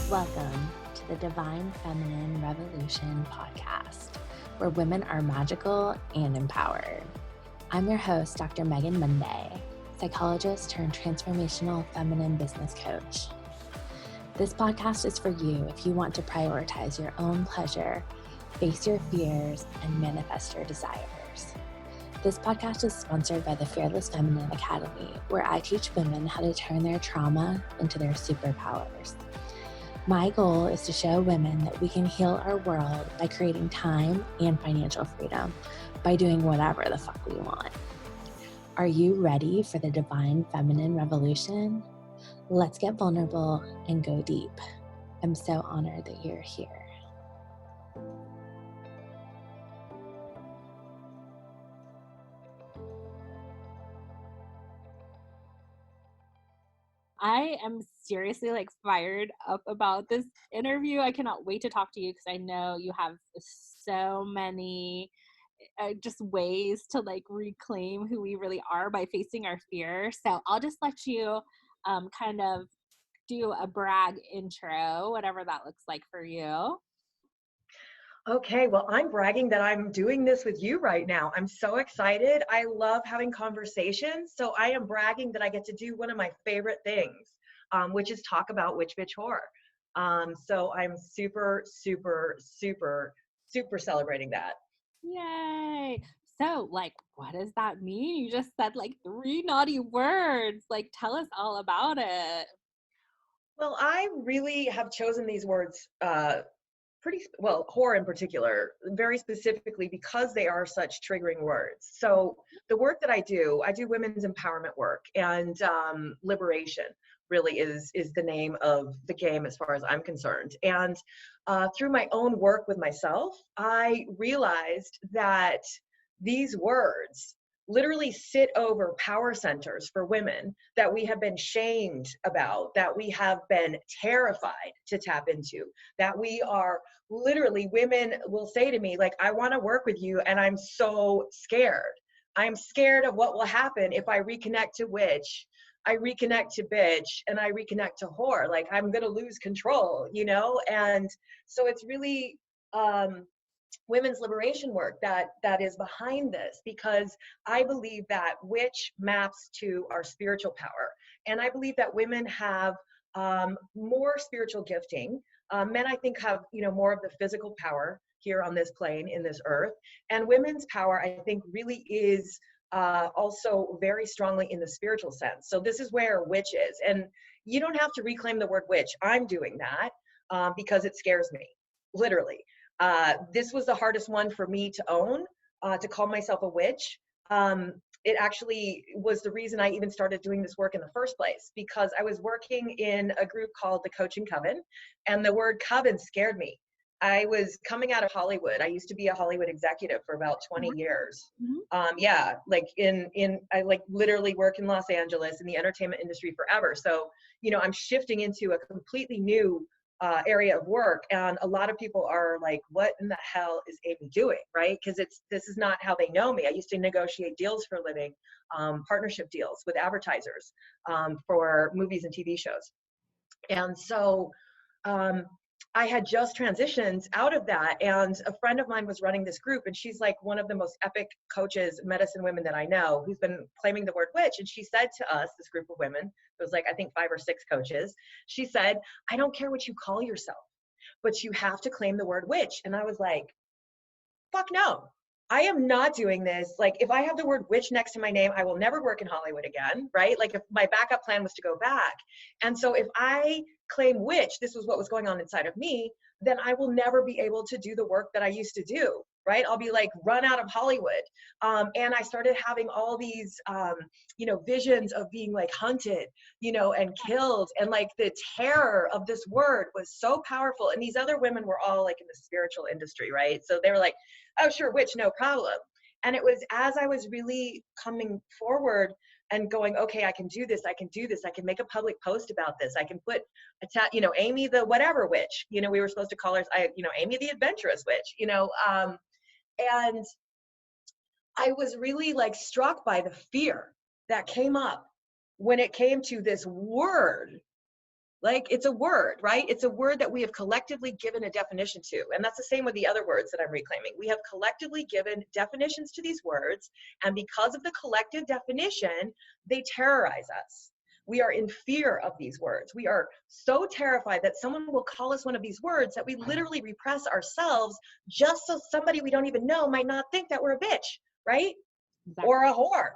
Welcome to the Divine Feminine Revolution podcast, where women are magical and empowered. I'm your host, Dr. Megan Monday, psychologist turned transformational feminine business coach. This podcast is for you if you want to prioritize your own pleasure, face your fears, and manifest your desires. This podcast is sponsored by the Fearless Feminine Academy, where I teach women how to turn their trauma into their superpowers. My goal is to show women that we can heal our world by creating time and financial freedom by doing whatever the fuck we want. Are you ready for the Divine Feminine Revolution? Let's get vulnerable and go deep. I'm so honored that you're here. I am seriously fired up about this interview. I cannot wait to talk to you because I know you have so many just ways to reclaim who we really are by facing our fear. So I'll just let you kind of do a brag intro, whatever that looks like for you. Okay, well, I'm bragging that I'm doing this with you right now. I'm so excited. I love having conversations. So I am bragging that I get to do one of my favorite things, which is talk about witch bitch horror. So I'm super, super, super, super celebrating that. Yay. So what does that mean? You just said 3 naughty words. Tell us all about it. Well, I really have chosen these words horror in particular, very specifically because they are such triggering words. So the work that I do women's empowerment work, and liberation really is the name of the game as far as I'm concerned. And through my own work with myself, I realized that these words literally sit over power centers for women that we have been shamed about, that we have been terrified to tap into, that we are literally, women will say to me, I want to work with you, and I'm so scared. I'm scared of what will happen if I reconnect to witch, I reconnect to bitch, and I reconnect to whore. I'm going to lose control, And so it's really, women's liberation work that is behind this, because I believe that witch maps to our spiritual power, and I believe that women have more spiritual gifting. Men, I think, have more of the physical power here on this plane, in this earth, and women's power, I think, really is also very strongly in the spiritual sense. So this is where witch is, and you don't have to reclaim the word witch. I'm doing that because it scares me, literally. This was the hardest one for me to own, to call myself a witch. It actually was the reason I even started doing this work in the first place, because I was working in a group called the Coaching Coven, and the word coven scared me. I was coming out of Hollywood. I used to be a Hollywood executive for about 20 years. I literally work in Los Angeles in the entertainment industry forever. So, I'm shifting into a completely new area of work, and a lot of people are like, what in the hell is Amy doing, right? Because this is not how they know me. I used to negotiate deals for a living, partnership deals with advertisers for movies and TV shows. And so I had just transitioned out of that, and a friend of mine was running this group, and she's one of the most epic coaches, medicine women that I know, who's been claiming the word witch. And she said to us, this group of women, it was I think 5 or 6 coaches, she said, I don't care what you call yourself, but you have to claim the word witch. And I was like, fuck no. I am not doing this. If I have the word witch next to my name, I will never work in Hollywood again, right? If my backup plan was to go back. And so if I claim witch, this was what was going on inside of me, then I will never be able to do the work that I used to do, right? I'll be run out of Hollywood. And I started having all these, visions of being hunted, and killed. And the terror of this word was so powerful. And these other women were all in the spiritual industry, right? So they were like, oh, sure, witch, no problem. And it was as I was really coming forward and going, okay, I can do this, I can make a public post about this, I can put Amy the whatever witch, we were supposed to call her, Amy the adventurous witch, and I was really struck by the fear that came up when it came to this word. Like, it's a word, right? It's a word that we have collectively given a definition to. And that's the same with the other words that I'm reclaiming. We have collectively given definitions to these words. And because of the collective definition, they terrorize us. We are in fear of these words. We are so terrified that someone will call us one of these words that we literally repress ourselves just so somebody we don't even know might not think that we're a bitch, right? Exactly. Or a whore.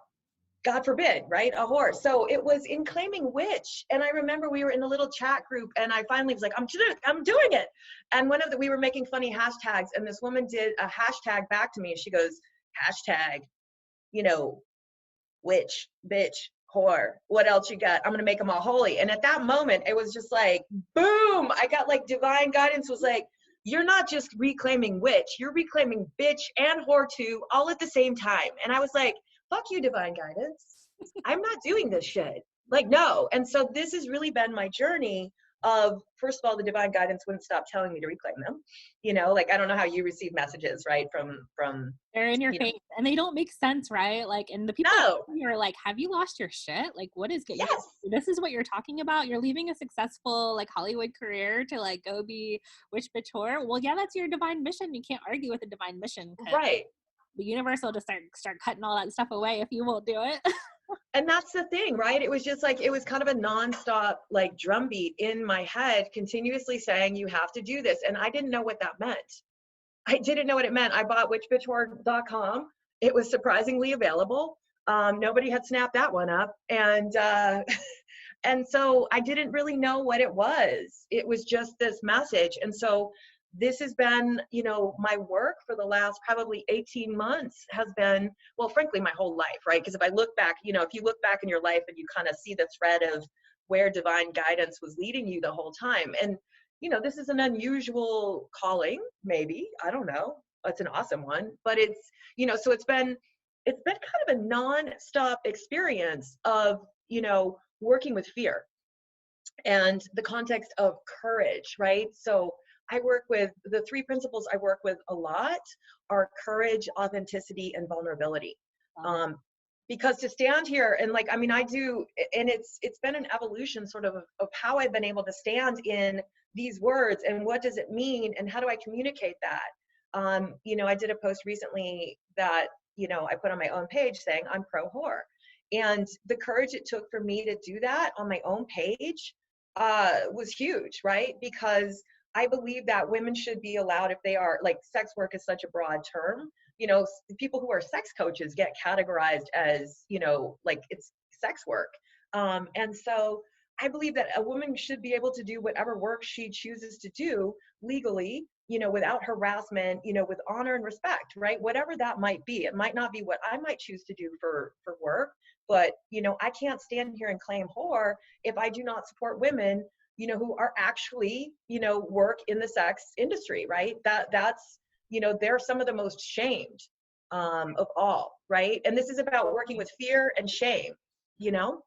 God forbid, right? A whore. So it was in claiming witch. And I remember we were in a little chat group and I finally was like, I'm doing it. And we were making funny hashtags and this woman did a hashtag back to me. She goes, hashtag, you know, witch, bitch, whore. What else you got? I'm going to make them all holy. And at that moment, it was just like, boom. I got like divine guidance was like, you're not just reclaiming witch, you're reclaiming bitch and whore too, all at the same time. And I was like, fuck you, divine guidance. I'm not doing this shit. Like, no. And so this has really been my journey of, first of all, the divine guidance wouldn't stop telling me to reclaim them. You know, like, I don't know how you receive messages, right? From, They're in your you know, face and they don't make sense, right? Like, and the people no, who are like, have you lost your shit? Like, what is getting, yes, this is what you're talking about? You're leaving a successful like Hollywood career to like go be witch bitch whore? Well, yeah, that's your divine mission. You can't argue with a divine mission because right. the universe will just start cutting all that stuff away if you won't do it. And that's the thing, right? It was just like, it was kind of a nonstop like drumbeat in my head, continuously saying, you have to do this. And I didn't know what that meant. I didn't know what it meant. I bought witchbitchwhore.com. It was surprisingly available. Nobody had snapped that one up. And so I didn't really know what it was. It was just this message. And so this has been, you know, my work for the last probably 18 months has been, well, frankly, my whole life, right? Because if I look back, you know, if you look back in your life and you kind of see the thread of where divine guidance was leading you the whole time. And, you know, this is an unusual calling, maybe, I don't know. It's an awesome one, but it's, you know, so it's been kind of a non-stop experience of, you know, working with fear and the context of courage, right? So I work with the three principles I work with a lot are courage, authenticity, and vulnerability. Um, because to stand here and like, I mean, I do, and it's been an evolution sort of how I've been able to stand in these words and what does it mean and how do I communicate that? You know, I did a post recently that, you know, I put on my own page saying I'm pro whore. And the courage it took for me to do that on my own page was huge, right? Because I believe that women should be allowed, if they are, like, sex work is such a broad term, you know, people who are sex coaches get categorized as, you know, like it's sex work. And so I believe that a woman should be able to do whatever work she chooses to do legally, you know, without harassment, you know, with honor and respect, right? Whatever that might be. It might not be what I might choose to do for work, but, you know, I can't stand here and claim whore if I do not support women, you know, who are actually, you know, work in the sex industry, right? That's, you know, they're some of the most shamed of all, right? And this is about working with fear and shame, you know?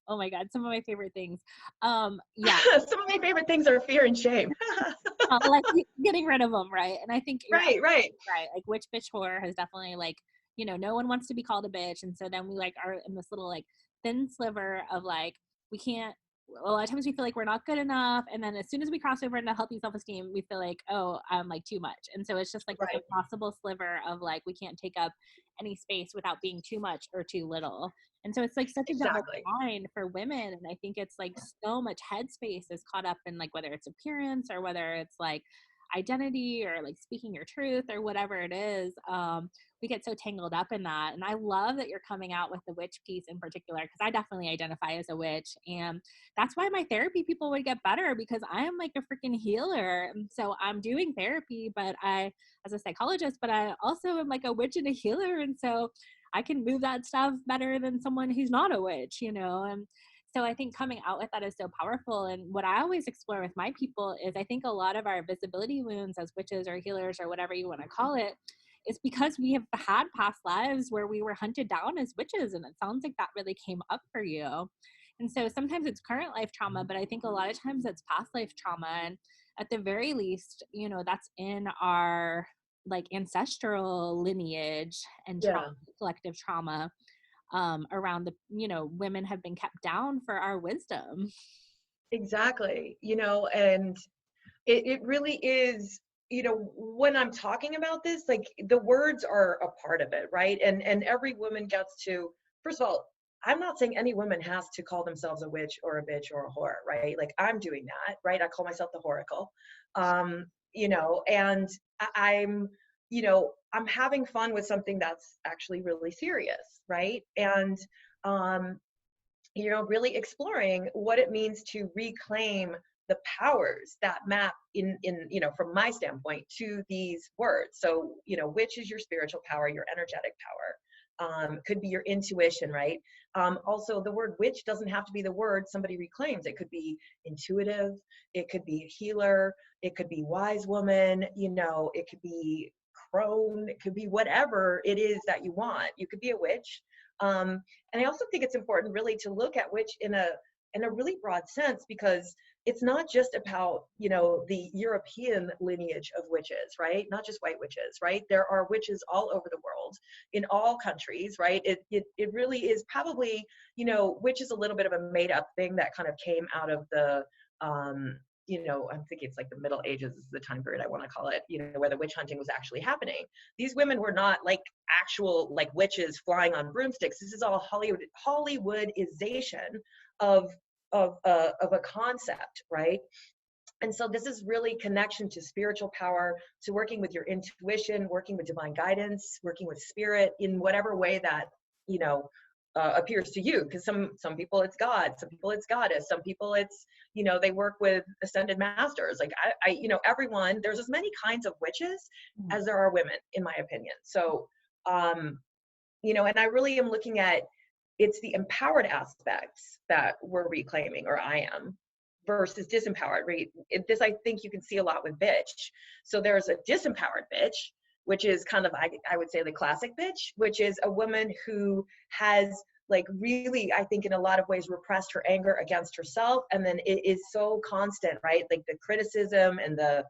Oh my God, some of my favorite things. Yeah, Some of my favorite things are fear and shame. like getting rid of them, right? And I think you're Right, right. right. Like witch bitch whore has definitely like, you know, no one wants to be called a bitch. And so then we like are in this little like thin sliver of like, we can't, a lot of times we feel like we're not good enough. And then as soon as we cross over into healthy self-esteem, we feel like, oh, I'm like too much. And so it's just like this Right. impossible sliver of like, we can't take up any space without being too much or too little. And so it's like such a double Exactly. bind for women. And I think it's like so much headspace is caught up in like whether it's appearance or whether it's like identity or like speaking your truth or whatever it is. We get so tangled up in that. And I love that you're coming out with the witch piece in particular, because I definitely identify as a witch. And that's why my therapy people would get better, because I am like a freaking healer. And so I'm doing therapy, but I, as a psychologist, but I also am like a witch and a healer. And so I can move that stuff better than someone who's not a witch, you know? And so I think coming out with that is so powerful. And what I always explore with my people is I think a lot of our visibility wounds as witches or healers or whatever you want to call it is because we have had past lives where we were hunted down as witches. And it sounds like that really came up for you. And so sometimes it's current life trauma, but I think a lot of times it's past life trauma. And at the very least, you know, that's in our like ancestral lineage and trauma, Yeah. collective trauma around the, you know, women have been kept down for our wisdom. Exactly. And it really is, when I'm talking about this, like the words are a part of it, right? And every woman gets to, first of all, I'm not saying any woman has to call themselves a witch or a bitch or a whore, right? Like I'm doing that, right? I call myself the Horacle. And I'm having fun with something that's actually really serious, right? And um really exploring what it means to reclaim the powers that map in from my standpoint to these words. So which is your spiritual power, your energetic power, could be your intuition, right? Also, the word witch doesn't have to be the word somebody reclaims. It could be intuitive, it could be healer, it could be wise woman, it could be crone, it could be whatever it is that you want. You could be a witch. And I also think it's important really to look at witch in a really broad sense, because it's not just about, the European lineage of witches, right? Not just white witches, right? There are witches all over the world, in all countries, right? It really is probably, witch is a little bit of a made up thing that kind of came out of the, I'm thinking it's like the Middle Ages is the time period I want to call it, where the witch hunting was actually happening. These women were not like actual like witches flying on broomsticks. This is all Hollywoodization of a concept, right? And so this is really connection to spiritual power, to working with your intuition, working with divine guidance, working with spirit in whatever way that appears to you. Because some people it's God, some people it's goddess, some people it's they work with ascended masters. Like everyone, there's as many kinds of witches as there are women, in my opinion. So and I really am looking at, it's the empowered aspects that we're reclaiming, or I am, versus disempowered. Right? This I think you can see a lot with bitch. So there's a disempowered bitch, which is kind of, I would say, the classic bitch, which is a woman who has like really, I think in a lot of ways, repressed her anger against herself, and then it is so constant, right? Like the criticism and the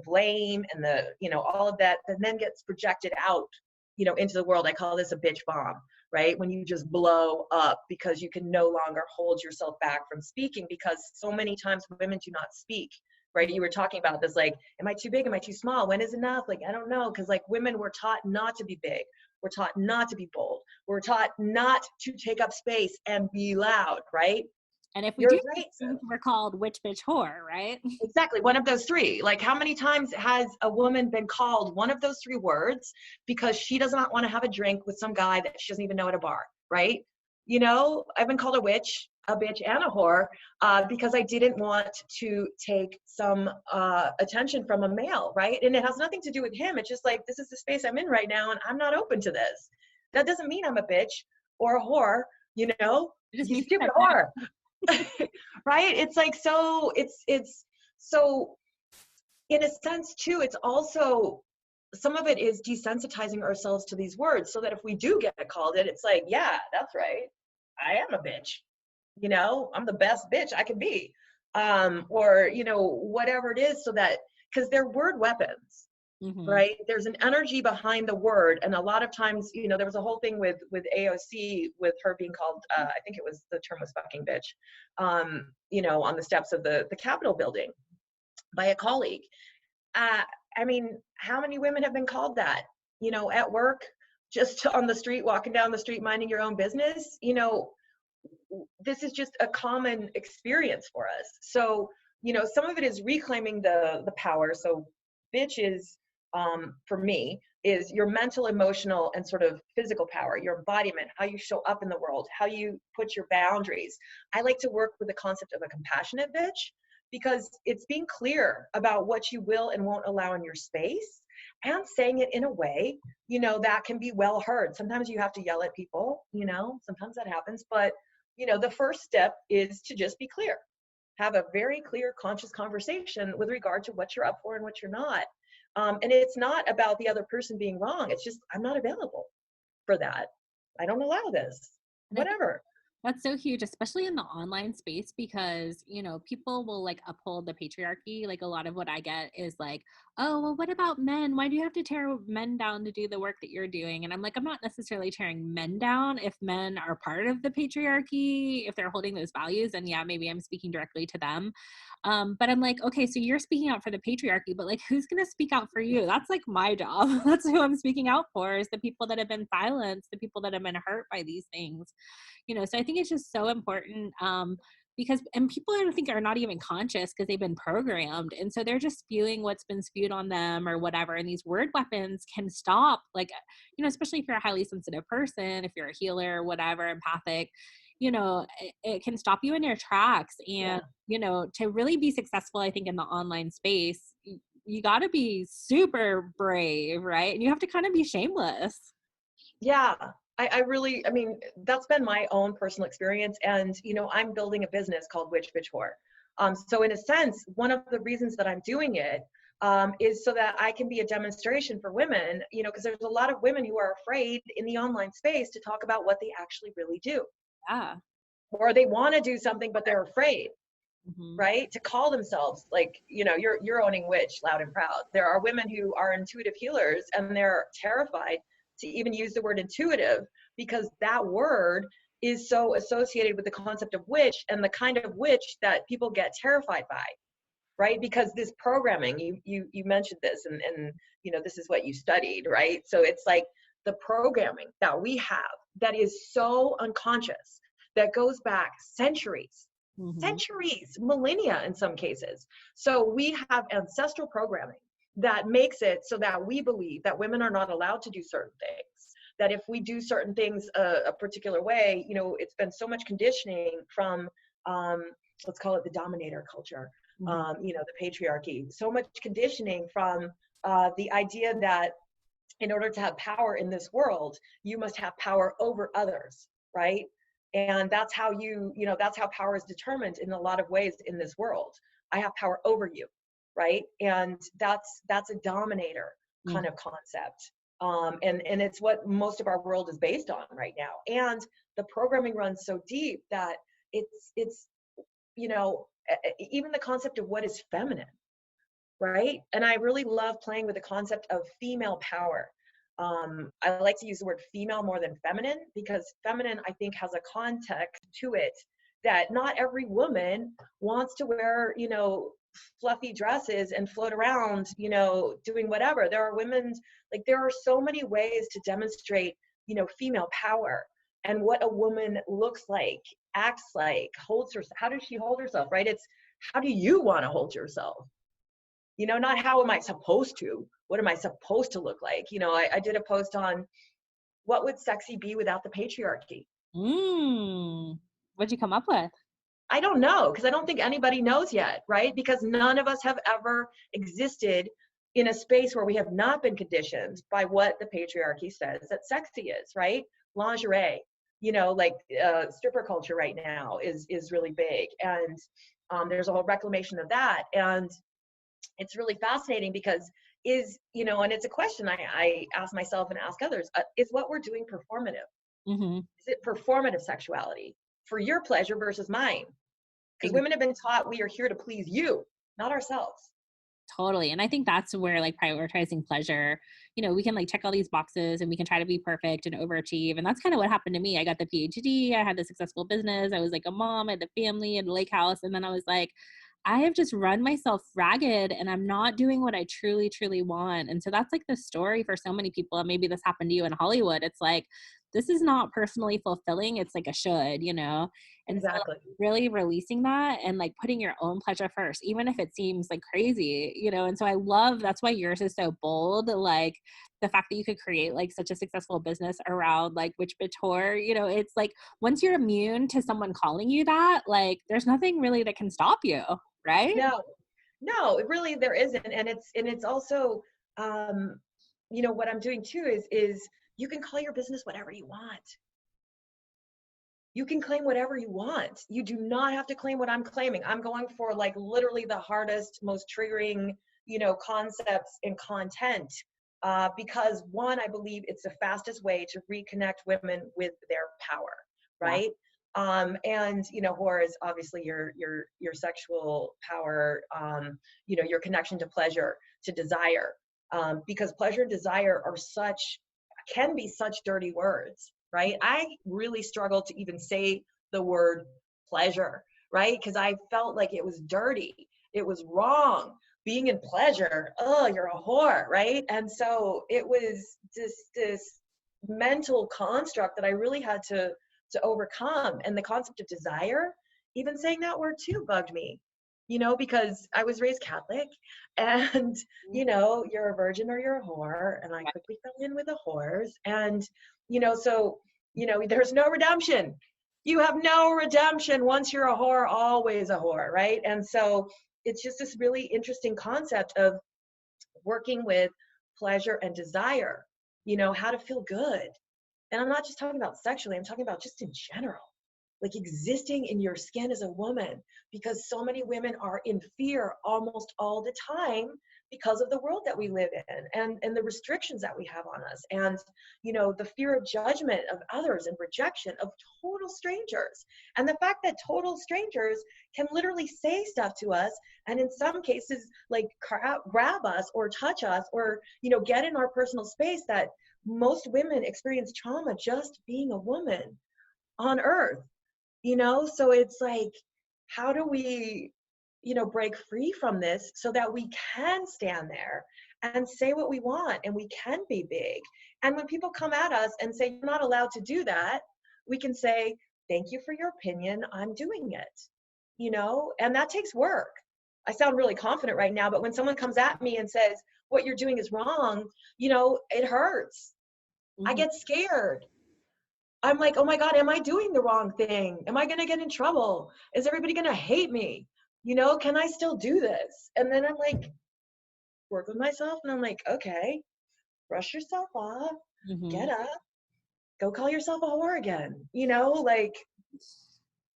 blame and the all of that then gets projected out into the world. I call this a bitch bomb, right? When you just blow up because you can no longer hold yourself back from speaking, because so many times women do not speak, right? You were talking about this, like, am I too big? Am I too small? When is enough? Like, I don't know. Because like women were taught not to be big. We're taught not to be bold. We're taught not to take up space and be loud, right? And if we You're do, right. we're called witch, bitch, whore, right? Exactly. One of those three. Like, how many times has a woman been called one of those three words because she does not want to have a drink with some guy that she doesn't even know at a bar, right? I've been called a witch, a bitch, and a whore because I didn't want to take some attention from a male, right? And it has nothing to do with him. It's just like, this is the space I'm in right now, and I'm not open to this. That doesn't mean I'm a bitch or a whore, It just you means stupid whore. Right? It's like, so it's so in a sense too, it's also, some of it is desensitizing ourselves to these words, so that if we do get called it, it's like, yeah, that's right, I am a bitch, I'm the best bitch I can be, or whatever it is, so that, because they're word weapons. Mm-hmm. Right? There's an energy behind the word, and a lot of times, there was a whole thing with AOC, with her being called, I think it was, the term was fucking bitch, on the steps of the Capitol building by a colleague. Uh, I mean, how many women have been called that? At work, just on the street, walking down the street, minding your own business. This is just a common experience for us. So, some of it is reclaiming the power. So, bitch is, for me, is your mental, emotional, and sort of physical power, your embodiment, how you show up in the world, how you put your boundaries. I like to work with the concept of a compassionate bitch, because it's being clear about what you will and won't allow in your space, and saying it in a way, that can be well heard. Sometimes you have to yell at people, sometimes that happens, but the first step is to just be clear. Have a very clear, conscious conversation with regard to what you're up for and what you're not. And it's not about the other person being wrong. It's just, I'm not available for that. I don't allow this. And I think Whatever. that's so huge, especially in the online space, because, people will like uphold the patriarchy. Like a lot of what I get is like, oh, well, what about men? Why do you have to tear men down to do the work that you're doing? And I'm like, I'm not necessarily tearing men down if men are part of the patriarchy, if they're holding those values. And yeah, maybe I'm speaking directly to them. But I'm like, okay, so you're speaking out for the patriarchy, but like, who's going to speak out for you? That's like my job. That's who I'm speaking out for, is the people that have been silenced, the people that have been hurt by these things. So I think it's just so important, because and people I think are not even conscious because they've been programmed, and so they're just spewing what's been spewed on them or whatever, and these word weapons can stop, like, especially if you're a highly sensitive person, if you're a healer, whatever, empathic, it can stop you in your tracks. Yeah. And to really be successful, I think, in the online space, you got to be super brave, right? And you have to kind of be shameless. Yeah, I mean, that's been my own personal experience. And, I'm building a business called Witch Bitch Whore. So in a sense, one of the reasons that I'm doing it is so that I can be a demonstration for women, because there's a lot of women who are afraid in the online space to talk about what they actually really do, Yeah. or they want to do something, but they're afraid, Hmm. right? To call themselves, like, you're owning witch loud and proud. There are women who are intuitive healers and they're terrified to even use the word intuitive, because that word is so associated with the concept of witch and the kind of witch that people get terrified by, right? Because this programming, you mentioned this, and this is what you studied, right? So it's like the programming that we have that is so unconscious, that goes back centuries, Hmm. centuries, millennia in some cases. So we have ancestral programming that makes it so that we believe that women are not allowed to do certain things, that if we do certain things a particular way, it's been so much conditioning from, let's call it the dominator culture, Hmm. the patriarchy, so much conditioning from the idea that in order to have power in this world, you must have power over others, right? And that's how that's how power is determined in a lot of ways in this world. I have power over you, right? And that's a dominator kind of concept. And it's what most of our world is based on right now. And the programming runs so deep that it's even the concept of what is feminine, right? And I really love playing with the concept of female power. I like to use the word female more than feminine, because feminine, I think, has a context to it that not every woman wants to wear, fluffy dresses and float around, doing whatever. There are women, like, there are so many ways to demonstrate, female power and what a woman looks like, acts like, holds herself. How does she hold herself, right? It's how do you want to hold yourself? Not how am I supposed to, what am I supposed to look like? I did a post on what would sexy be without the patriarchy. What'd you come up with? I don't know, because I don't think anybody knows yet, right? Because none of us have ever existed in a space where we have not been conditioned by what the patriarchy says that sexy is, right? Lingerie, like stripper culture right now is really big, and there's a whole reclamation of that. And it's really fascinating because and it's a question I ask myself and ask others, is what we're doing performative? Hmm. Is it performative sexuality for your pleasure versus mine? Because women have been taught we are here to please you, not ourselves. Totally. And I think that's where like prioritizing pleasure, we can like check all these boxes and we can try to be perfect and overachieve. And that's kind of what happened to me. I got the PhD, I had the successful business, I was like a mom, I had the family and the lake house. And then I was like, I have just run myself ragged and I'm not doing what I truly, truly want. And so that's like the story for so many people. And maybe this happened to you in Hollywood. It's like, this is not personally fulfilling. It's like a should. And so Exactly. really releasing that and like putting your own pleasure first, even if it seems like crazy. And so I love, that's why yours is so bold, like the fact that you could create like such a successful business around like Witch Couture. It's like once you're immune to someone calling you that, like there's nothing really that can stop you, right? No, it really, there isn't. And it's also, what I'm doing too is you can call your business whatever you want. You can claim whatever you want. You do not have to claim what I'm claiming. I'm going for like literally the hardest, most triggering, concepts and content, because one, I believe it's the fastest way to reconnect women with their power, Yeah. right? And, you know, whore is obviously your sexual power, you know, your connection to pleasure, to desire, because pleasure and desire can be such dirty words, right? I really struggled to even say the word pleasure, right? Because I felt like it was dirty. It was wrong. Being in pleasure, oh, you're a whore, right? And so it was just this mental construct that I really had to overcome. And the concept of desire, even saying that word too bugged me, you know, because I was raised Catholic and, you know, you're a virgin or you're a whore. And I quickly fell in with the whores. And, you know, so, you know, there's no redemption. You have no redemption. Once you're a whore, always a whore, right? And so it's just this really interesting concept of working with pleasure and desire, you know, how to feel good. And I'm not just talking about sexually, I'm talking about just in general, like existing in your skin as a woman, because so many women are in fear almost all the time because of the world that we live in and the restrictions that we have on us. And, you know, the fear of judgment of others and rejection of total strangers. And the fact that total strangers can literally say stuff to us. And in some cases, like grab us or touch us or, you know, get in our personal space, that most women experience trauma just being a woman on earth, you know? So it's like, how do we, you know, break free from this so that we can stand there and say what we want and we can be big? And when people come at us and say, you're not allowed to do that, we can say, thank you for your opinion, I'm doing it, you know? And that takes work. I sound really confident right now, but when someone comes at me and says, what you're doing is wrong, you know, it hurts. I Mhm. get scared. I'm like, oh my God, am I doing the wrong thing? Am I going to get in trouble? Is everybody going to hate me? You know, can I still do this? And then I'm like, work with myself. And I'm like, okay, brush yourself off, get Mhm. up, go call yourself a whore again. You know, like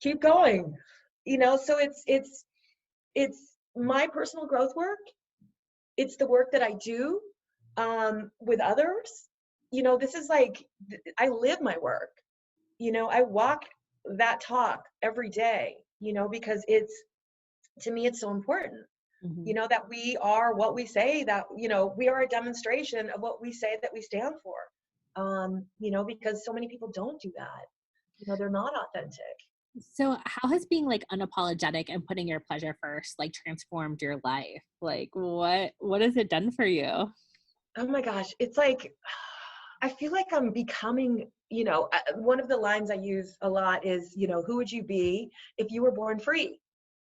keep going. You know, so it's my personal growth work. It's the work that I do with others. You know, this is like, I live my work. You know, I walk that talk every day, you know, because it's, to me, it's so important, you Mhm. know, that we are what we say, that, you know, we are a demonstration of what we say that we stand for, you know, because so many people don't do that. You know, they're not authentic. So how has being like unapologetic and putting your pleasure first like transformed your life? Like what has it done for you? Oh my gosh, it's like, I feel like I'm becoming, you know, one of the lines I use a lot is, you know, who would you be if you were born free?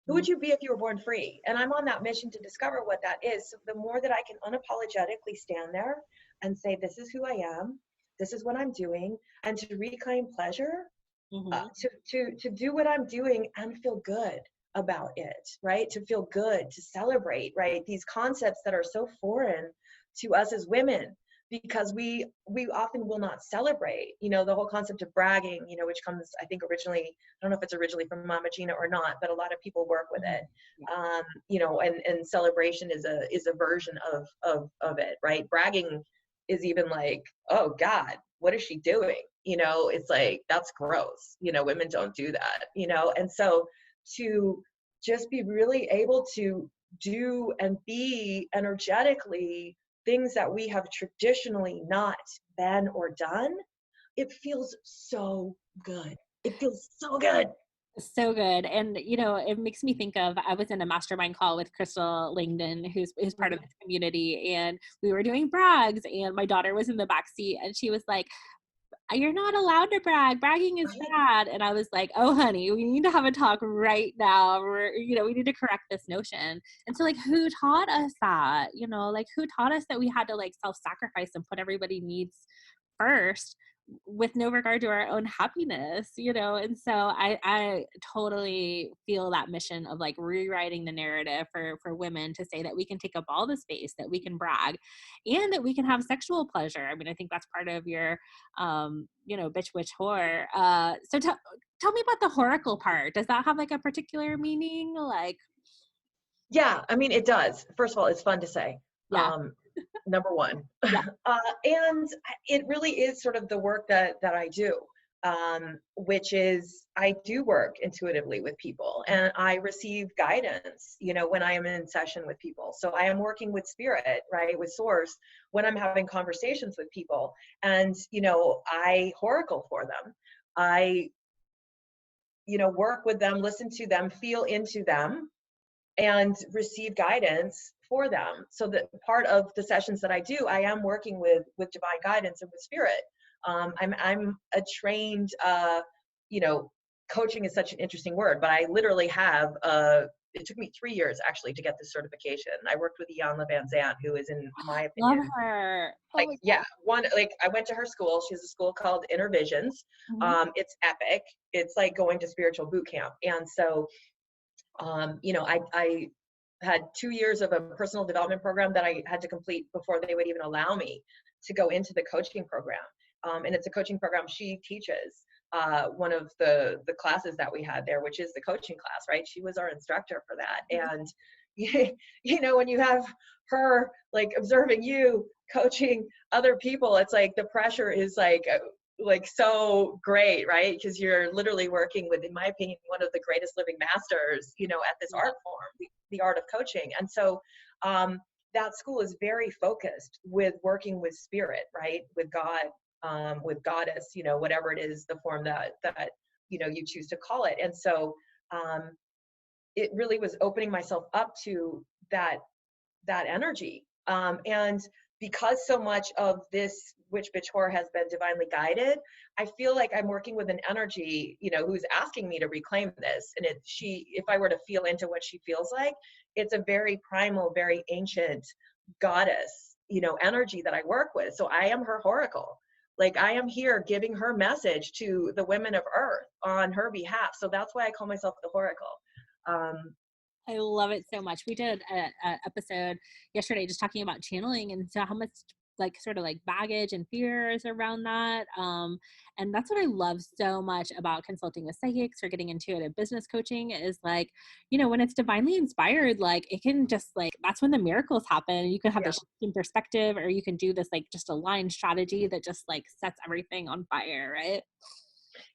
Who would you be if you were born free? And I'm on that mission to discover what that is. So the more that I can unapologetically stand there and say, this is who I am, this is what I'm doing, and to reclaim pleasure, Mhm. to do what I'm doing and feel good about it, right? To feel good, to celebrate, right? These concepts that are so foreign to us as women, because we often will not celebrate, you know, the whole concept of bragging, you know, which comes, I think, originally, I don't know if it's originally from Mama Gina or not, but a lot of people work with it. Mhm. Yeah. You know, and celebration is a version of it, right? Bragging is even like, oh God, what is she doing? You know, it's like, that's gross. You know, women don't do that, you know? And so to just be really able to do and be energetically things that we have traditionally not been or done, it feels so good. It feels so good. So good. And you know, it makes me think of I was in a mastermind call with Crystal Langdon, who's part of Mhm. this community, and we were doing brags and my daughter was in the back seat and she was like, you're not allowed to brag. Bragging is Right? bad. And I was like, oh, honey, we need to have a talk right now. We need to correct this notion. And so, like, who taught us that? You know, like, who taught us that we had to, like, self sacrifice and put everybody's needs first with no regard to our own happiness, you know? And so I totally feel that mission of like rewriting the narrative for women to say that we can take up all the space, that we can brag and that we can have sexual pleasure. I mean, I think that's part of your you know, bitch witch whore. So tell me about the horacle part. Does that have like a particular meaning? Like, Yeah, I mean, it does. First of all, it's fun to say. yeah, Number one. yeah. And it really is sort of the work that I do. which is I do work intuitively with people, and I receive guidance, when I am in session with people. So I am working with spirit, right, with source, when I'm having conversations with people. And, I oracle for them. I, work with them, listen to them, feel into them, and receive guidance for them. So that part of the sessions that I do, I am working with divine guidance and with spirit. I'm a trained, coaching is such an interesting word, but I literally have it took me 3 years actually to get this certification. I worked with Iyanla Van Zandt, who is, in my Love opinion, her. Oh like, my yeah, I went to her school. She has a school called Inner Visions. God. It's epic. It's like going to spiritual boot camp. And so, I had 2 years of a personal development program that I had to complete before they would even allow me to go into the coaching program. And it's a coaching program she teaches. One of the classes that we had there, which is the coaching class, right? She was our instructor for that. And, when you have her like observing you coaching other people, it's like the pressure is like so great, right? Because you're literally working with, in my opinion, one of the greatest living masters, at this art form, the art of coaching. And so that school is very focused with working with spirit, right? With God, with goddess, whatever it is, the form that you choose to call it. And so it really was opening myself up to that energy. And because so much of this witch bitch whore has been divinely guided, I feel like I'm working with an energy, who's asking me to reclaim this. And if I were to feel into what she feels like, it's a very primal, very ancient goddess, energy that I work with. So I am her oracle. Like, I am here giving her message to the women of Earth on her behalf. So that's why I call myself the oracle. I love it so much. We did a episode yesterday just talking about channeling and so how much like sort of like baggage and fears around that. And that's what I love so much about consulting with psychics or getting intuitive business coaching is like, when it's divinely inspired, like it can just like, that's when the miracles happen. You can have Yeah. a shift in perspective, or you can do this like just aligned strategy that just like sets everything on fire, right?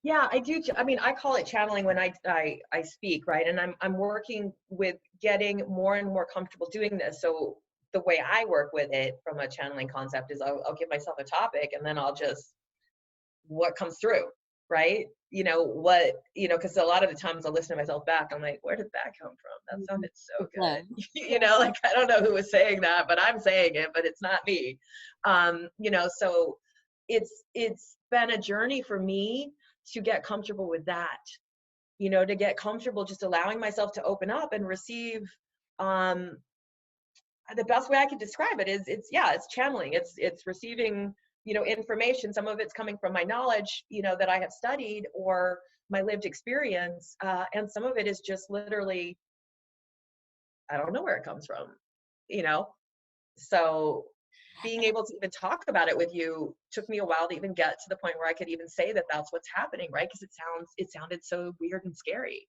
Yeah, I do. I mean, I call it channeling when I speak, right? And I'm working with getting more and more comfortable doing this. So the way I work with it from a channeling concept is I'll give myself a topic, and then I'll just what comes through, right? Because a lot of the times I'll listen to myself back. I'm like, where did that come from? That sounded so Love. good. Like I don't know who was saying that, but I'm saying it, but it's not me. So it's been a journey for me to get comfortable with that, to get comfortable just allowing myself to open up and receive. The best way I can describe it is it's channeling. It's receiving, information. Some of it's coming from my knowledge, that I have studied or my lived experience. And some of it is just literally, I don't know where it comes from, so being able to even talk about it with you took me a while to even get to the point where I could even say that that's what's happening, right? Because it sounded so weird and scary,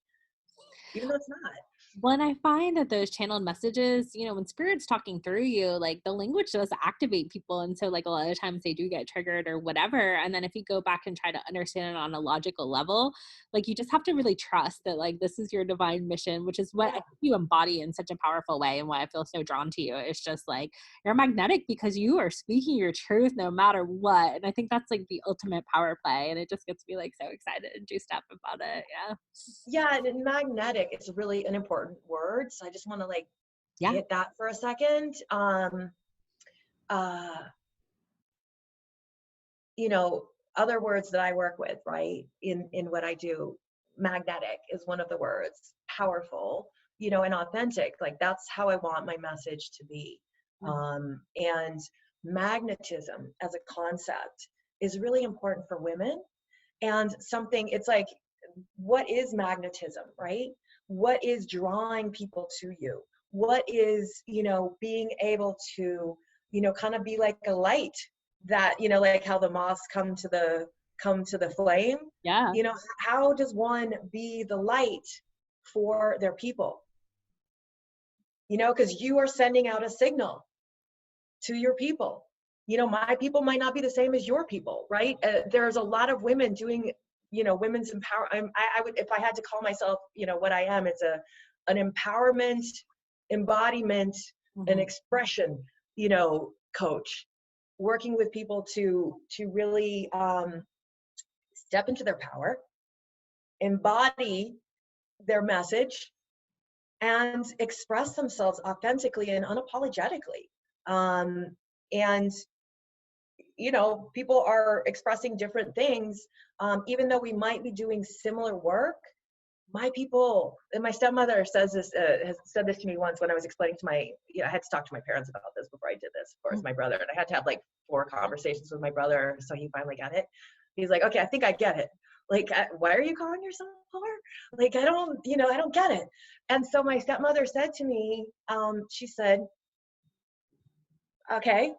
even though it's not. When I find that those channeled messages, when spirit's talking through you, like the language does activate people. And so like a lot of times they do get triggered or whatever. And then if you go back and try to understand it on a logical level, like you just have to really trust that like this is your divine mission, which is what I think you embody in such a powerful way. And why I feel so drawn to you. It's just like you're magnetic because you are speaking your truth no matter what. And I think that's like the ultimate power play. And it just gets me like so excited and juiced up about it. Yeah. Yeah, and magnetic is really an important word. So I just want to like Yeah. hit that for a second. Uh, other words that I work with, right, in what I do, magnetic is one of the words, powerful, and authentic. Like that's how I want my message to be. And magnetism as a concept is really important for women. And it's like, what is magnetism, right? What is drawing people to you? What is, being able to, kind of be like a light that, like how the moths come to the flame. Yeah. How does one be the light for their people? Because you are sending out a signal to your people. My people might not be the same as your people, right? There's a lot of women doing women's empower. I would, if I had to call myself, what I am, it's an empowerment, embodiment, an expression, coach, working with people to really step into their power, embody their message, and express themselves authentically and unapologetically. And people are expressing different things, even though we might be doing similar work. My people, and my stepmother has said this to me once when I was explaining to I had to talk to my parents about this before I did this, of course, my brother, and I had to have like 4 conversations with my brother, so he finally got it. He's like, okay, I think I get it. Like, why are you calling yourself a whore? Like, I don't get it. And so my stepmother said to me, she said, okay,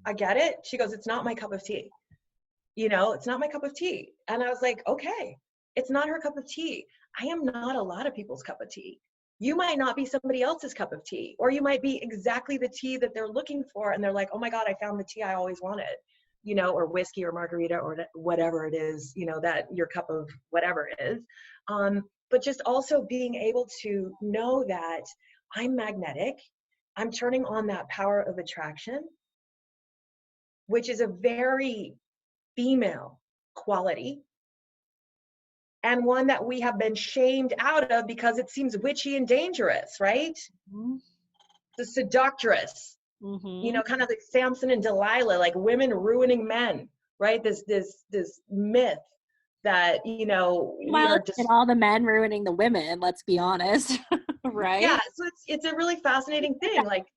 I get it. She goes, it's not my cup of tea. It's not my cup of tea. And I was like, okay, it's not her cup of tea. I am not a lot of people's cup of tea. You might not be somebody else's cup of tea, or you might be exactly the tea that they're looking for. And they're like, oh my God, I found the tea I always wanted, or whiskey or margarita or whatever it is, that your cup of whatever is. But just also being able to know that I'm magnetic. I'm turning on that power of attraction, which is a very female quality, and one that we have been shamed out of because it seems witchy and dangerous, right? The seductress, kind of like Samson and Delilah, like women ruining men, right? This myth that we are just, and all the men ruining the women, let's be honest. Right? Yeah, so it's a really fascinating thing. Like,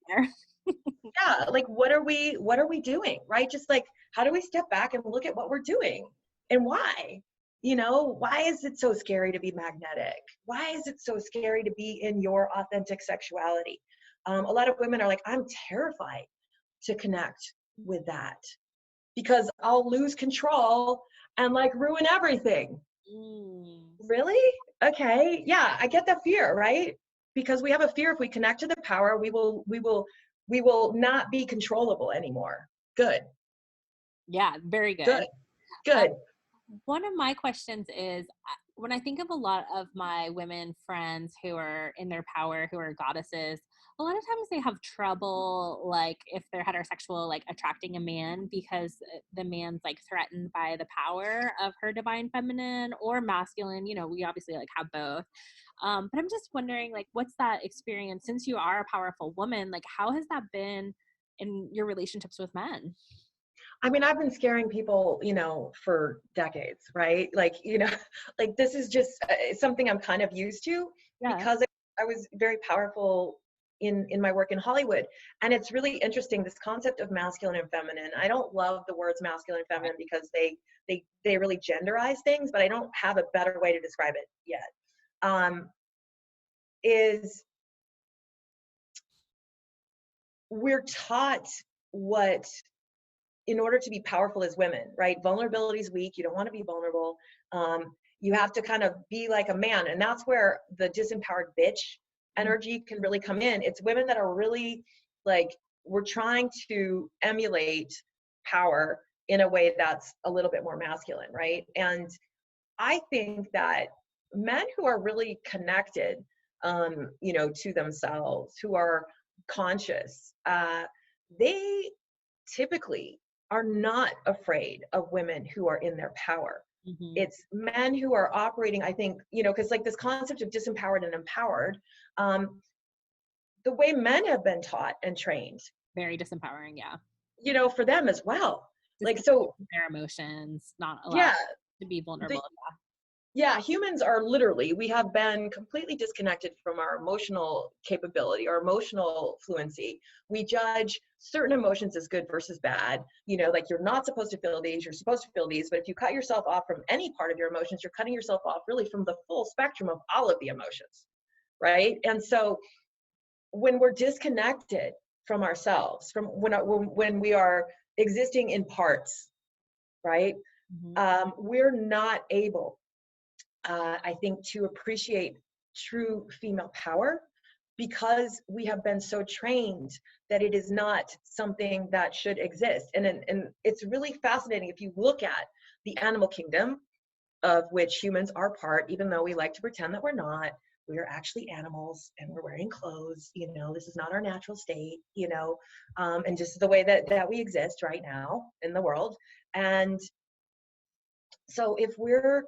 yeah, like what are we doing, right? Just like, how do we step back and look at what we're doing and why? Why is it so scary to be magnetic? Why is it so scary to be in your authentic sexuality? A lot of women are like, I'm terrified to connect with that because I'll lose control and like ruin everything. Really? Okay. Yeah, I get that fear, right? Because we have a fear if we connect to the power, we will not be controllable anymore. Good. Yeah, very good. Good. One of my questions is, when I think of a lot of my women friends who are in their power, who are goddesses, a lot of times they have trouble, like if they're heterosexual, like attracting a man because the man's like threatened by the power of her divine feminine or masculine. We obviously like have both. But I'm just wondering, like, what's that experience, since you are a powerful woman, like how has that been in your relationships with men? I mean, I've been scaring people, for decades, right? Like, like this is just something I'm kind of used to because I was very powerful in my work in Hollywood. And it's really interesting, this concept of masculine and feminine. I don't love the words masculine and feminine because they really genderize things, but I don't have a better way to describe it yet. Is we're taught what, in order to be powerful as women, right? Vulnerability is weak. You don't want to be vulnerable. You have to kind of be like a man. And that's where the disempowered bitch energy can really come in. It's women that are really like, we're trying to emulate power in a way that's a little bit more masculine, right? And I think that men who are really connected, to themselves, who are conscious, they typically are not afraid of women who are in their power. It's men who are operating, I think, because like this concept of disempowered and empowered, the way men have been taught and trained. Very disempowering, yeah. For them as well. Just like, so their emotions, not allowed to be vulnerable. Yeah, humans are literally, we have been completely disconnected from our emotional capability, our emotional fluency. We judge certain emotions as good versus bad. Like you're not supposed to feel these, you're supposed to feel these. But if you cut yourself off from any part of your emotions, you're cutting yourself off really from the full spectrum of all of the emotions, right? And so when we're disconnected from ourselves, from when we are existing in parts, right? We're not able, I think, to appreciate true female power because we have been so trained that it is not something that should exist. And it's really fascinating if you look at the animal kingdom, of which humans are part, even though we like to pretend that we're not. We are actually animals and we're wearing clothes. This is not our natural state, and just the way that we exist right now in the world. And so if we're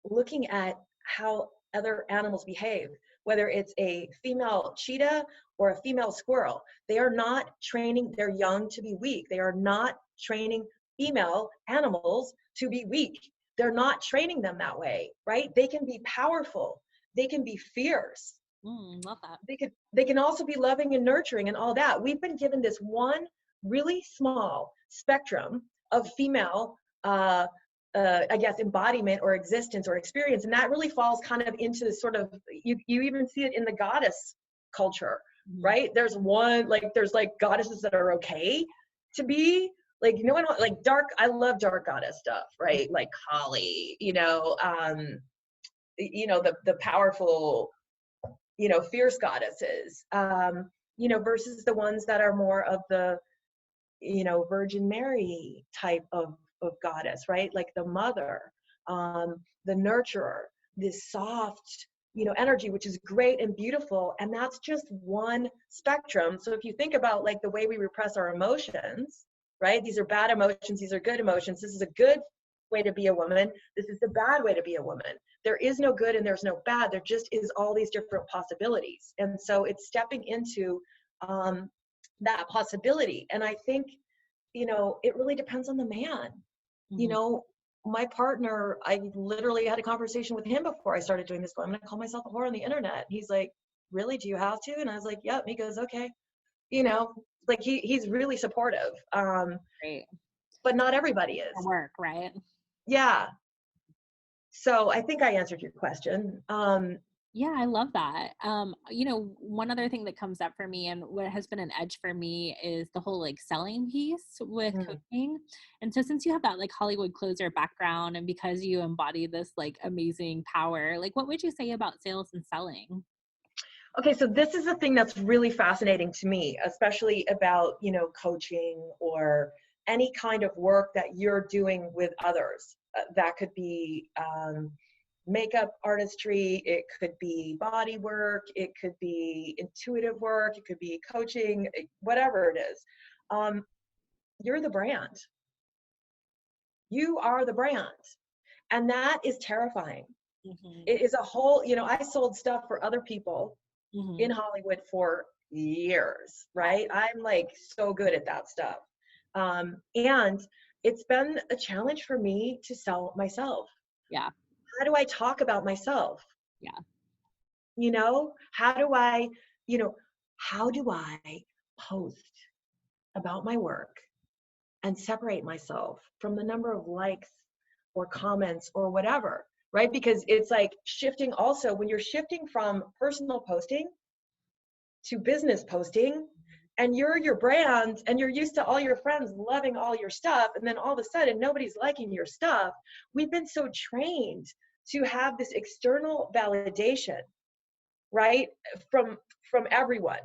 looking at how other animals behave, whether it's a female cheetah or a female squirrel, they are not training their young to be weak. They are not training female animals to be weak. They're not training them that way, right? They can be powerful. They can be fierce. Love that. They can also be loving and nurturing and all that. We've been given this one really small spectrum of female I guess, embodiment or existence or experience. And that really falls kind of into the sort of, you even see it in the goddess culture, right? There's goddesses that are okay to be like, like I love dark goddess stuff, right? Like Kali, the powerful, fierce goddesses, versus the ones that are more of the, Virgin Mary type of goddess, right? Like the mother, the nurturer, this soft, energy, which is great and beautiful. And that's just one spectrum. So if you think about like the way we repress our emotions, right? These are bad emotions. These are good emotions. This is a good way to be a woman. This is the bad way to be a woman. There is no good and there's no bad. There just is all these different possibilities. And so it's stepping into that possibility. And I think, it really depends on the man. My partner, I literally had a conversation with him before I started doing this. I'm going to call myself a whore on the internet. He's like, really? Do you have to? And I was like, yep. He goes, okay. Like he's really supportive. Great. But not everybody is. Work, right? Yeah. So I think I answered your question. Yeah, I love that. One other thing that comes up for me and what has been an edge for me is the whole like selling piece with coaching. And so since you have that like Hollywood closer background and because you embody this like amazing power, like what would you say about sales and selling? Okay, so this is the thing that's really fascinating to me, especially about, coaching or any kind of work that you're doing with others. That could be makeup artistry, it could be body work, it could be intuitive work, it could be coaching, whatever it is. You're the brand. You are the brand. And that is terrifying. It is a whole, I sold stuff for other people in Hollywood for years, right? I'm like so good at that stuff. And it's been a challenge for me to sell myself. Yeah. How do I talk about myself? Yeah. How do I post about my work and separate myself from the number of likes or comments or whatever, right? Because it's like shifting also when you're shifting from personal posting to business posting, and you're your brand and you're used to all your friends loving all your stuff, and then all of a sudden nobody's liking your stuff. We've been so trained to have this external validation, right, from everyone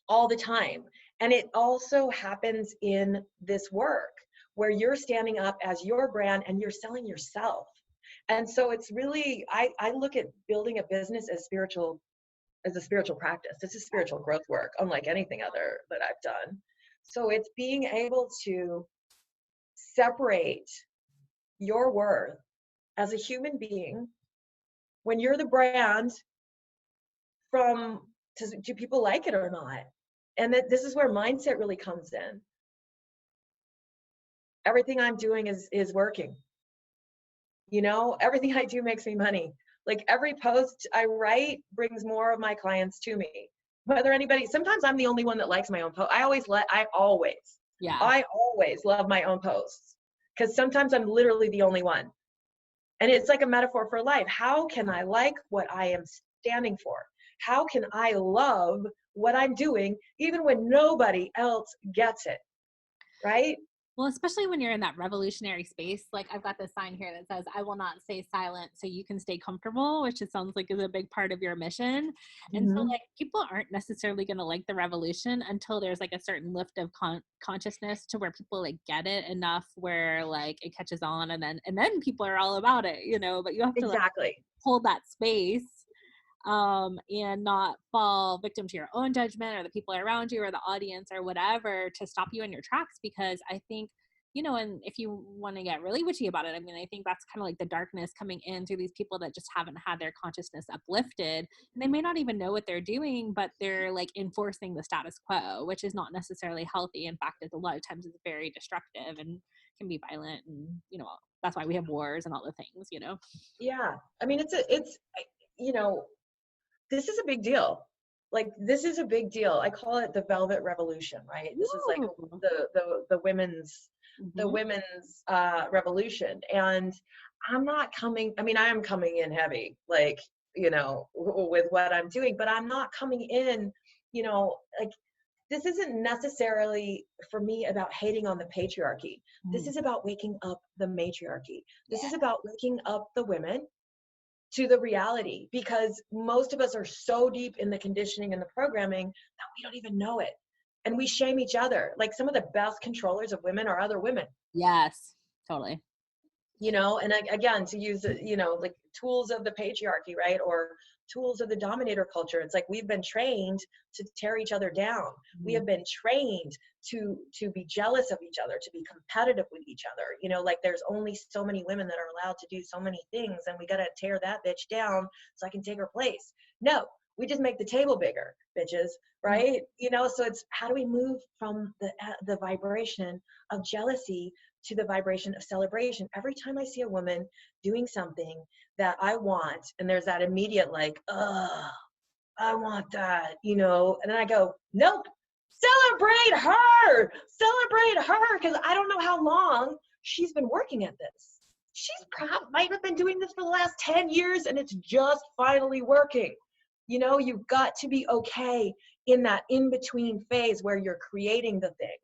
all the time. And it also happens in this work where you're standing up as your brand and you're selling yourself. And so it's really, I look at building a business as a spiritual practice. This is spiritual growth work, unlike anything other that I've done. So it's being able to separate your worth as a human being when you're the brand from, do people like it or not? And that this is where mindset really comes in. Everything I'm doing is working. Everything I do makes me money. Like every post I write brings more of my clients to me. Sometimes I'm the only one that likes my own post. I always love my own posts because sometimes I'm literally the only one. And it's like a metaphor for life. How can I like what I am standing for? How can I love what I'm doing even when nobody else gets it? Right? Well, especially when you're in that revolutionary space, like I've got this sign here that says, I will not stay silent so you can stay comfortable, which it sounds like is a big part of your mission. And so, Hmm. like, people aren't necessarily going to like the revolution until there's like a certain lift of consciousness to where people like get it enough where like it catches on, and then people are all about it, but you have to like Exactly. hold that space and not fall victim to your own judgment or the people around you or the audience or whatever to stop you in your tracks. Because I think, and if you want to get really witchy about it, I mean, I think that's kind of like the darkness coming in through these people that just haven't had their consciousness uplifted. And they may not even know what they're doing, but they're like enforcing the status quo, which is not necessarily healthy. In fact, it's a lot of times it's very destructive and can be violent. And, that's why we have wars and all the things. Yeah. I mean, you know, this is a big deal. Like, this is a big deal. I call it the Velvet Revolution, right? This is like Ooh. the women's Mhm. revolution. And I am coming in heavy, like, with what I'm doing, but I'm not coming in, like, this isn't necessarily for me about hating on the patriarchy. This Mm. is about waking up the matriarchy. This Yeah. is about waking up the women to the reality, because most of us are so deep in the conditioning and the programming that we don't even know it. And we shame each other. Like, some of the best controllers of women are other women. Yes, totally. And again, to use like tools of the patriarchy, right, or tools of the dominator culture. It's like we've been trained to tear each other down. We Mhm. have been trained to be jealous of each other, to be competitive with each other. Like, there's only so many women that are allowed to do so many things, and we got to tear that bitch down so I can take her place. No, we just make the table bigger, bitches, Mhm. right? So it's, how do we move from the vibration of jealousy to the vibration of celebration? Every time I see a woman doing something that I want, and there's that immediate like, I want that, and then I go, nope, celebrate her, because I don't know how long she's been working at this. She's probably might have been doing this for the last 10 years, and it's just finally working. You've got to be okay in that in-between phase where you're creating the thing,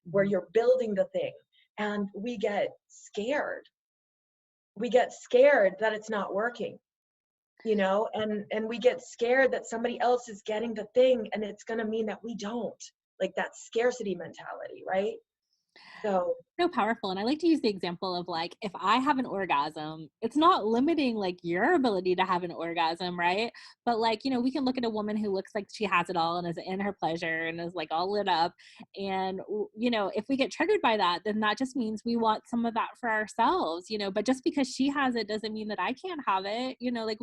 where Mhm. you're building the thing. And we get scared. We get scared that it's not working, and we get scared that somebody else is getting the thing and it's going to mean that we don't. Like, that scarcity mentality, right? So, So powerful. And I like to use the example of like, if I have an orgasm, it's not limiting like your ability to have an orgasm, right? But like, we can look at a woman who looks like she has it all and is in her pleasure and is like all lit up. And, if we get triggered by that, then that just means we want some of that for ourselves, but just because she has it doesn't mean that I can't have it. Like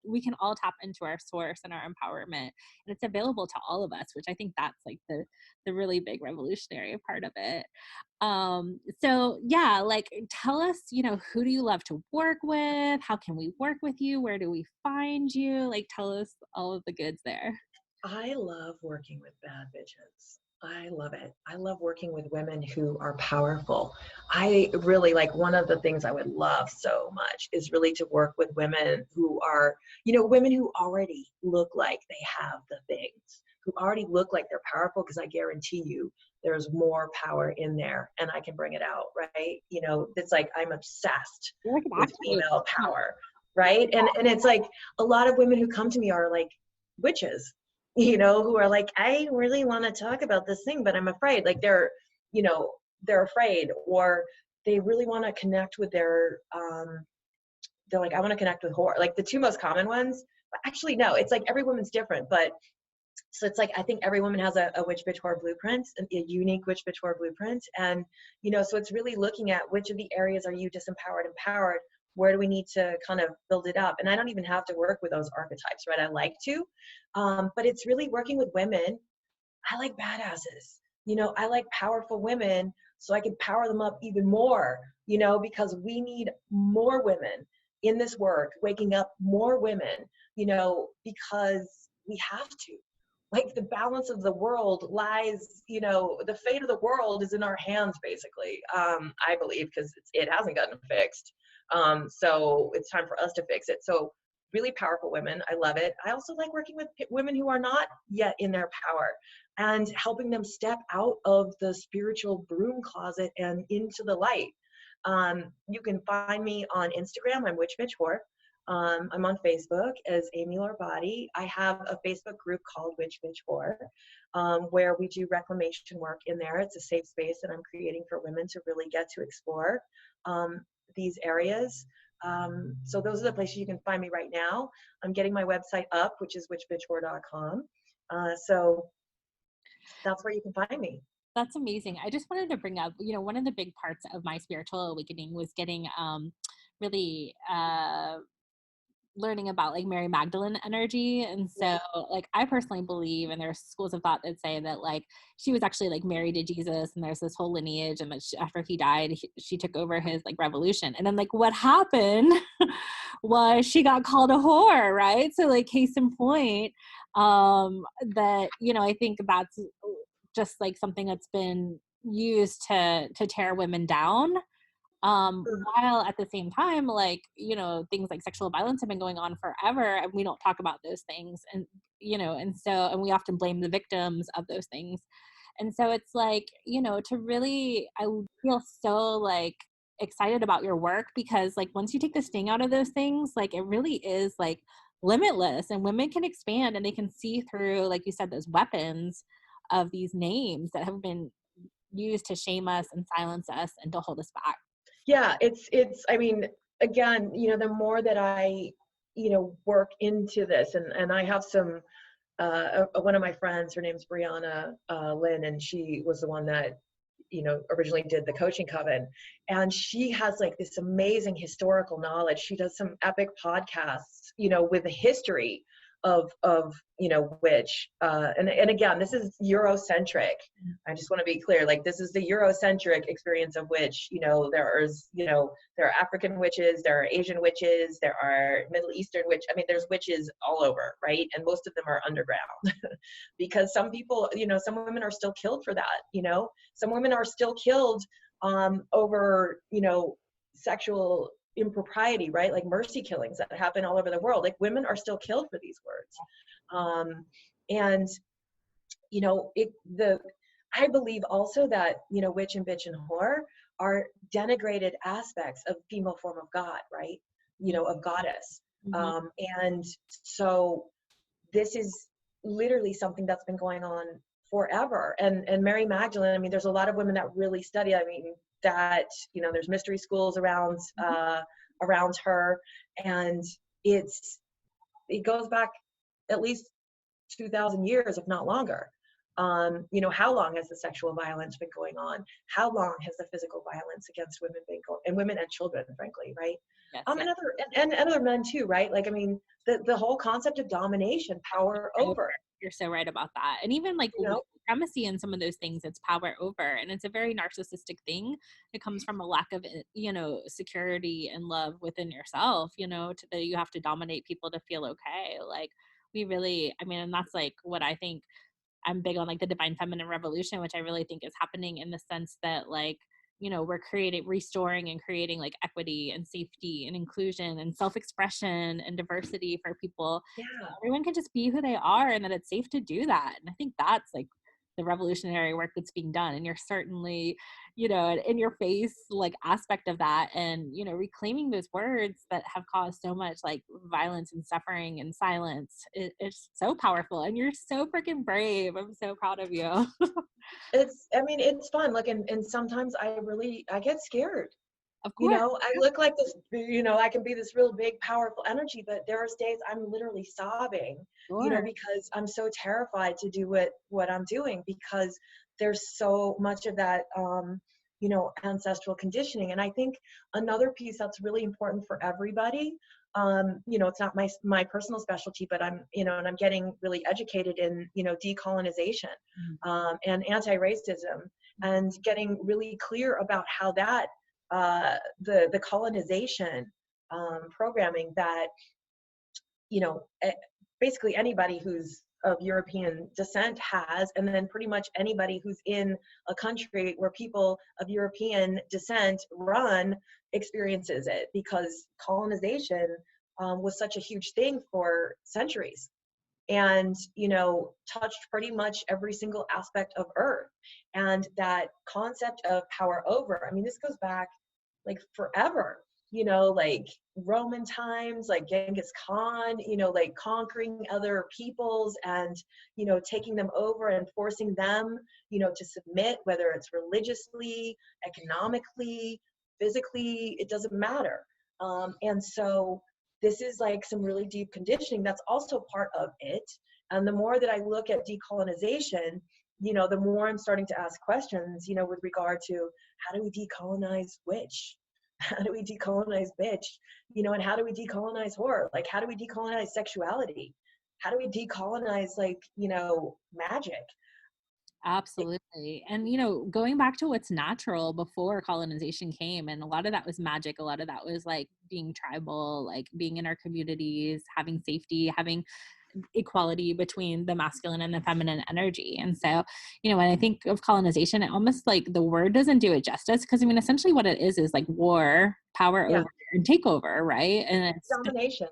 we can all tap into our source and our empowerment, and it's available to all of us, which I think that's like the really big revolutionary part of it. So yeah, like tell us, who do you love to work with? How can we work with you? Where do we find you? Like tell us all of the goods there. I love working with bad bitches. I love it. I love working with women who are powerful. I really, like, one of the things I would love so much is really to work with women who are, women who already look like they have the things, who already look like they're powerful, because I guarantee you there's more power in there and I can bring it out, right? It's like I'm obsessed You're like an with activator. female power, right? And it's like a lot of women who come to me are like witches, who are like, I really want to talk about this thing, but I'm afraid. Like, they're afraid, or they really want to connect with they're like, I want to connect with horror. Like, the two most common ones, but actually, no, it's like every woman's different. But so it's like, I think every woman has a witch bitch horror blueprint, a unique witch bitch horror blueprint. And, so it's really looking at which of the areas are you disempowered, empowered, where do we need to kind of build it up? And I don't even have to work with those archetypes, right? I like to, but it's really working with women. I like badasses, I like powerful women, so I can power them up even more, because we need more women in this work, waking up more women, because we have to. Like, the balance of the world lies, the fate of the world is in our hands, basically. I believe, because it hasn't gotten fixed. So it's time for us to fix it. So really powerful women. I love it. I also like working with women who are not yet in their power and helping them step out of the spiritual broom closet and into the light. You can find me on Instagram. I'm Witch Bitch Whore. I'm on Facebook as Amy Lorbati. I have a Facebook group called Witch Bitch Whore, where we do reclamation work in there. It's a safe space that I'm creating for women to really get to explore these areas. So those are the places you can find me right now. I'm getting my website up, which is witchbitchwhore.com. So that's where you can find me. That's amazing. I just wanted to bring up, one of the big parts of my spiritual awakening was getting really learning about like Mary Magdalene energy. And so like I personally believe, and there's schools of thought that say that like she was actually like married to Jesus, and there's this whole lineage, and that after he died, she took over his like revolution. And then like what happened was she got called a whore, right? So like case in point, that, I think that's just like something that's been used to tear women down, while at the same time, like, things like sexual violence have been going on forever, and we don't talk about those things. And, and we often blame the victims of those things. And so it's like, to really, I feel so like excited about your work, because like once you take the sting out of those things, like it really is like limitless, and women can expand and they can see through, like you said, those weapons of these names that have been used to shame us and silence us and to hold us back. Yeah, I mean, again, the more that I, work into this, and I have some, one of my friends, her name's Brianna Lynn, and she was the one that, originally did the coaching coven. And she has like this amazing historical knowledge. She does some epic podcasts, with a history of witch. And again, this is Eurocentric. I just want to be clear, like this is the Eurocentric experience of witch. There are African witches, there are Asian witches, there are Middle Eastern witch. I mean, there's witches all over, right? And most of them are underground because some people, some women are still killed for that. Some women are still killed over, sexual impropriety, right? Like mercy killings that happen all over the world. Like women are still killed for these words. And I believe also that, witch and bitch and whore are denigrated aspects of female form of God, right? Of goddess. Mm-hmm. And so this is literally something that's been going on forever. And Mary Magdalene, I mean, there's a lot of women that really study, I mean, that, there's mystery schools around her. And it goes back at least 2,000 years, if not longer. How long has the sexual violence been going on? How long has the physical violence against women been going, and women and children, frankly, right? Yes, and other men too, right? Like, I mean, the whole concept of domination, power over. You're so right about that. And even like supremacy and some of those things, it's power over, and it's a very narcissistic thing. It comes from a lack of, security and love within yourself, that you have to dominate people to feel okay. Like we really, I mean, and that's like what I think. I'm big on like the divine feminine revolution, which I really think is happening in the sense that like, we're restoring and creating like equity and safety and inclusion and self-expression and diversity for people. Yeah. So everyone can just be who they are, and that it's safe to do that. And I think that's like the revolutionary work that's being done. And you're certainly, in your face like aspect of that, and, reclaiming those words that have caused so much like violence and suffering and silence. It's so powerful, and you're so freaking brave. I'm so proud of you. It's fun. Like, and sometimes I get scared. Of course. I look like this, I can be this real big, powerful energy, but there's days I'm literally sobbing, Sure. because I'm so terrified to do what I'm doing, because there's so much of that, ancestral conditioning. And I think another piece that's really important for everybody, it's not my personal specialty, but I'm, and I'm getting really educated in, decolonization, and anti-racism, and getting really clear about how that, the colonization programming that, basically anybody who's of European descent has, and then pretty much anybody who's in a country where people of European descent run experiences it, because colonization was such a huge thing for centuries, and touched pretty much every single aspect of Earth. And that concept of power over, I mean, this goes back like forever, like Roman times, like Genghis Khan, like conquering other peoples and, taking them over and forcing them, to submit, whether it's religiously, economically, physically, it doesn't matter. And so this is like some really deep conditioning that's also part of it. And the more that I look at decolonization, the more I'm starting to ask questions, with regard to how do we decolonize witch? How do we decolonize bitch? And how do we decolonize horror? Like, how do we decolonize sexuality? How do we decolonize, like, magic? Absolutely. And, going back to what's natural before colonization came, and a lot of that was magic. A lot of that was like being tribal, like being in our communities, having safety, having equality between the masculine and the feminine energy. And so, when I think of colonization, it almost like the word doesn't do it justice, because I mean, essentially what it is like war, power Yeah, over and takeover, right? And domination.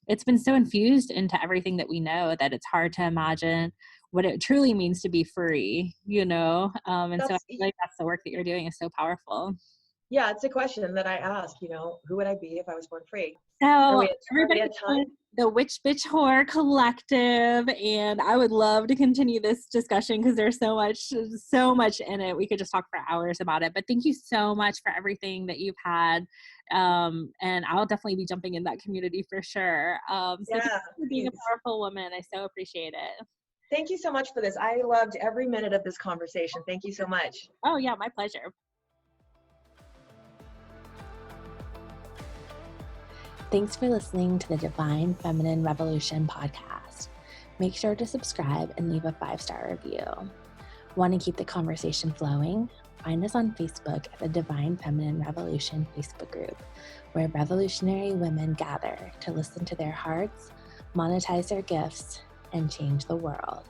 it's been so infused into everything that we know that it's hard to imagine what it truly means to be free, and so I That's feel like that's the work that you're doing is so powerful. Yeah, it's a question that I ask, who would I be if I was born free? Are So we everybody at time? the Witch Bitch Horror Collective, and I would love to continue this discussion because there's so much in it. We could just talk for hours about it. But thank you so much for everything that you've had, and I'll definitely be jumping in that community for sure. So thank you Yeah, for being a please. powerful woman. I so appreciate it. Thank you so much for this. I loved every minute of this conversation. Thank you so much. Oh yeah, my pleasure. Thanks for listening to the Divine Feminine Revolution podcast. Make sure to subscribe and leave a 5-star review. Want to keep the conversation flowing? Find us on Facebook at the Divine Feminine Revolution Facebook group, where revolutionary women gather to listen to their hearts, monetize their gifts, and change the world.